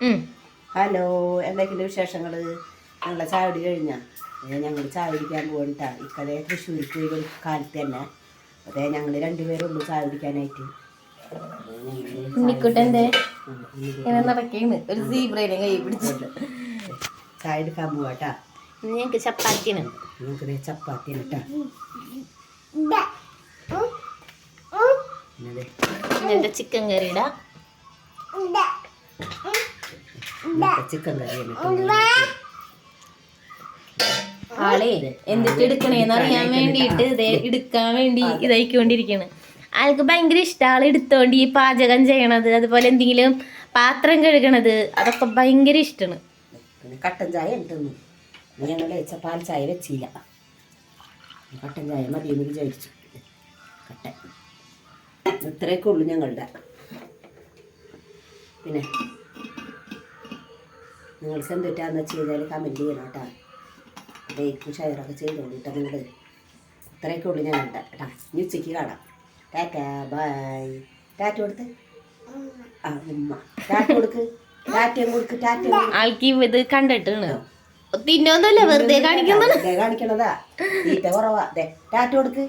Hello, എന്തൊക്കെയുണ്ട് വിശേഷങ്ങൾ? ഞങ്ങളെ ചായ കുടി കഴിഞ്ഞാൽ ഞങ്ങൾ ചായ കുടിക്കാൻ പോകണ്ട. ഇക്കടെ തൃശ്ശൂർക്ക് പോയി ഒരു കാലത്ത് തന്നെ. അതെ, ഞങ്ങൾ രണ്ടുപേരുള്ളൂ ചായ കുടിക്കാനായിട്ട്. ചായ എടുക്കാൻ പോവാട്ടാ. ഞങ്ങൾക്ക് ചപ്പാത്തിയാണ്. ഞങ്ങൾക്ക് ചപ്പാത്തിയാണ് കേട്ടാ. ചിക്കൻ കറിയുടെ ചിക്കൻ കറിയാണ്. ആളെ എന്തൊക്കെ എടുക്കണേന്ന് അറിയാൻ വേണ്ടിയിട്ട് എടുക്കാൻ വേണ്ടി ഇതായിക്കൊണ്ടിരിക്കണ്. ആൾക്ക് ഭയങ്കര ഇഷ്ടം. ആൾ എടുത്തോണ്ട് ഈ പാചകം ചെയ്യണത്, അതുപോലെ എന്തെങ്കിലും പാത്രം കഴുകണത്, അതൊക്കെ ഭയങ്കര ഇഷ്ടമാണ്. പിന്നെ കട്ടൻ ചായ ഉണ്ടെന്ന് ഞങ്ങൾ പാൽ ചായ വെച്ചില്ല. കട്ടൻ ചായ മതിയെന്ന് വിചാരിച്ചു. കട്ടൻ ഇത്രയൊക്കെ ഉള്ളു ഞങ്ങളുടെ. പിന്നെ നിങ്ങൾക്ക് എന്തിട്ടാന്ന് വെച്ച് കഴിഞ്ഞാൽ കമൻറ്റ് ചെയ്യണം കേട്ടോ. ലൈക്കും ഷെയറൊക്കെ ചെയ്തോണ്ടിട്ട് നിങ്ങൾ. ഇത്രയൊക്കെ ഉള്ളു ഞങ്ങളുടെ കേട്ടാ. ഇനി ഉച്ചയ്ക്ക് കാണാം. ടാറ്റാ, ബൈ. ടാറ്റ കൊടുത്ത് ഉമ്മ ടാറ്റ കൊടുക്ക്. ടാറ്റയും കൊടുക്ക്. ടാറ്റ ആൾക്ക് ഇത് കണ്ടിട്ടാണ് തിന്നൊന്നുമല്ല, വെറുതെ കാണിക്കുന്നതാ. തീറ്റ കുറവാ. ടാറ്റ കൊടുക്ക്.